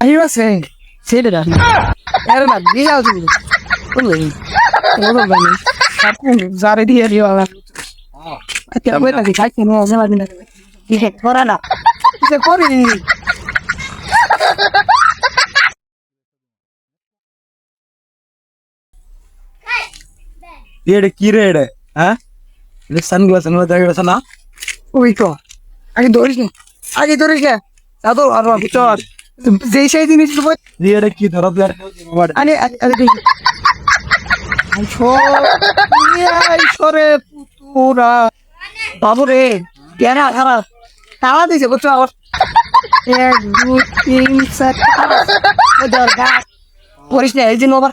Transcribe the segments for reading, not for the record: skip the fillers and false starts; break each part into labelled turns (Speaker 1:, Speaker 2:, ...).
Speaker 1: Ahí va a ser. Sí, de verdad. Era una vida. Uy. Todo bien. Aku zare dia dia lah. Ati aku lagi kaki no sama dengan. Ihe, korana. Bisa kori ni.
Speaker 2: এটা কি রে এটা হ্যাঁ এটা sunglass এনে দেখা গেছে না
Speaker 1: Uy ko. Agi doris ni. Agi doris ni. Satu arwah bocor. Zai saya ini sebut.
Speaker 2: দিয়ে এটা কি ধরো player
Speaker 1: Ani ada di. Aishore putura. Babu re. Tiada cara. Tahu tu sebut tu. 1, 2, 3, 4. Udah gas. Polis ni izin over.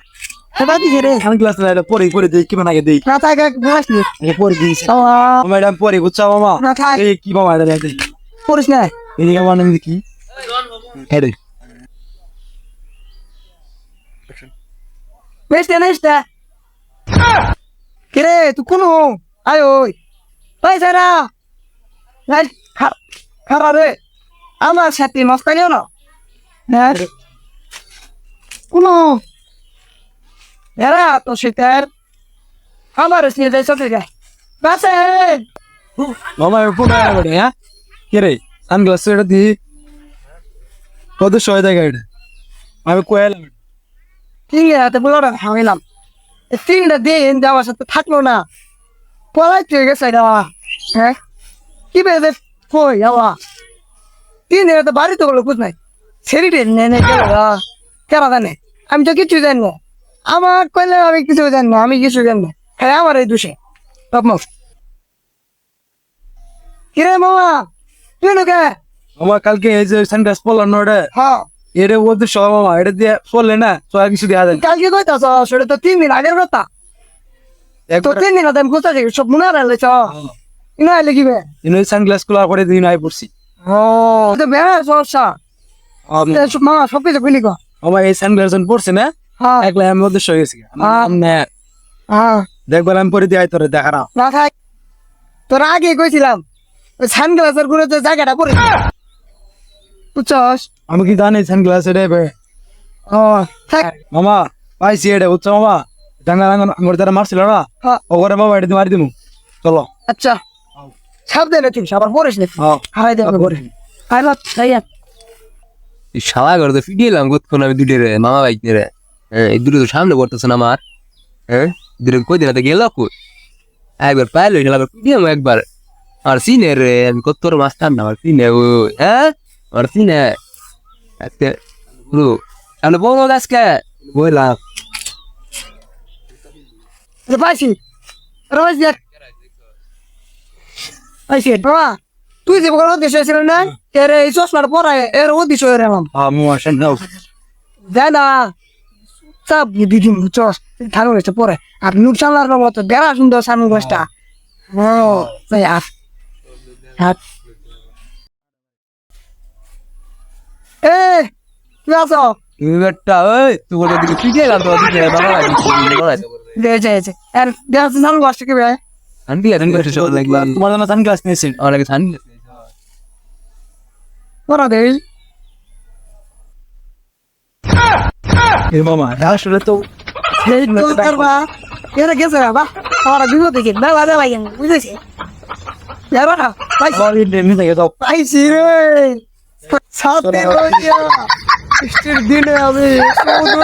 Speaker 1: Apa di sini?
Speaker 2: Sunglass না এটা পরে পরে দেই কি বানাগে দেই
Speaker 1: Nata agak gas ni.
Speaker 2: এটা পরে দিয়েছে
Speaker 1: Salah.
Speaker 2: ম্যাডাম পরে বুঝছো মামা
Speaker 1: Nata.
Speaker 2: এই কি মামা এটা দেই
Speaker 1: Polis ni.
Speaker 2: এই যে মানে কি হেডে
Speaker 1: Nesta. Kire, tu kuno. Ayo. Hai Sarah. Hai Karare. আমার সাথে মস্তানি না হ্যাঁ কোনো এরা তো সেটার আমার সিনে যাই চলে যায় বাসে
Speaker 2: মামা পরে বড়ে হ্যাঁ কি রে সানগ্লাস এটা দি কত সময় দেখা এটা আমি কইলাম
Speaker 1: ঠিক আছে বলো না হামিলাম তিনটা দিন যাওয়ার সাথে থাকলো না পড়াই ঠিক গেছে হ্যাঁ কি বেদে কই যাওয়া 3 দিনে তো বাড়িতে কোনো খোঁজ নাই ছেড়ে নে গেল কেন জানে আমি তো কিছু জানি না আমার কইলে আমি কিছু জানি না আমি কিছু জানি না হ্যাঁ আমার এই দোষে তপমস কিরে মামা তুই কে
Speaker 2: মামা কালকে এই যে সানগ্লাস পরলাম না ওটা
Speaker 1: হ্যাঁ
Speaker 2: এটা বলতে সব মামা এটা দিয়ে পরলে না তো আর কিছু দেওয়া যায়
Speaker 1: কালকে কইতাছ সেটা তো 3 দিন আগের কথা তো
Speaker 2: একবার
Speaker 1: 3 দিন আগে আমি কোথায় সব মনে রাখলেছ ইনো আইলে কি বে
Speaker 2: ইনো সানগ্লাস খোলার পরে দিন আই পড়ছি
Speaker 1: ও তো বেড়া সমস্যা মামা সব কিছু কইলি গো
Speaker 2: মামা এই সানগ্লাস পরছে না
Speaker 1: হ্যাঁ
Speaker 2: একলা আমি মধ্যে হয়ে গেছি না
Speaker 1: হ্যাঁ
Speaker 2: দেখবার আমি পরে দিয়ে তোরে দেখা না
Speaker 1: না থাক তোর আগে কইছিলাম ওই সানগ্লাসের ঘুরে যে জায়গাটা করে বুঝছস
Speaker 2: আমি কি জানি সানগ্লাস এটা
Speaker 1: ও থাক
Speaker 2: মামা পাইছি এটা বুঝছো মামা ডাঙ্গা ডাঙ্গা আমার দ্বারা মারছিল না
Speaker 1: হ্যাঁ
Speaker 2: ওরে মামা এটা মারি দিমু চলো
Speaker 1: আচ্ছা সাবধানে থাকিস আবার পড়িস না হাই দেবে করে হাই লত তাইয়া
Speaker 3: শালা করে তো ফিডিয়েলাম কতক্ষণ আমি দুটো রে মামা বাইক নিয়ে রে হ্যাঁ এই দুটো তো সামনে পড়তেছে না আমার হ্যাঁ দুটো কই দিন গেল কই একবার পাইলো আবার ফিডিয়াম একবার আর সিনে রে আমি কত তোর মাস্টার না আমার সিনে ও হ্যাঁ আর সিনে আজকে পুরো সামনে বলো আজকে বললাম
Speaker 1: পাইছি রোজ দেখ পাইছি বাবা তুই যে বড় দেশ ছিল না এর এই চশমার পরায় এর উদ্দেশ্য হয়ে এলাম
Speaker 2: আমি আসেন নাও
Speaker 1: দেয় না সব দিদি চস থানো গেছে পরে আর নুট সামলার মতো বেড়া সুন্দর সামনে বসটা ও তাই আর হাত এ তুই আসো
Speaker 3: বেটা ওই তুই দিকে ফিডিয়েলাম তো দিকে বাবা
Speaker 1: যে আর দেখ নাম বসতে কি ভাই
Speaker 3: আন্টি আন্টি করে সব লাগলাম
Speaker 2: তোমার জন্য সানগ্লাস নিয়েছি
Speaker 3: অনেক ঠান্ডা
Speaker 1: পরা দে
Speaker 2: এ মামা আসলে তো
Speaker 1: এই তো করবা এরা গেছে বাবা আর বিপদ দেখি না বাবা ভাই বুঝেছি যাবা না ভাই
Speaker 2: সরি নেমি থেকে দাও
Speaker 1: পাইছি রে সাথে রইয়া বৃষ্টির দিনে আমি সমুদ্র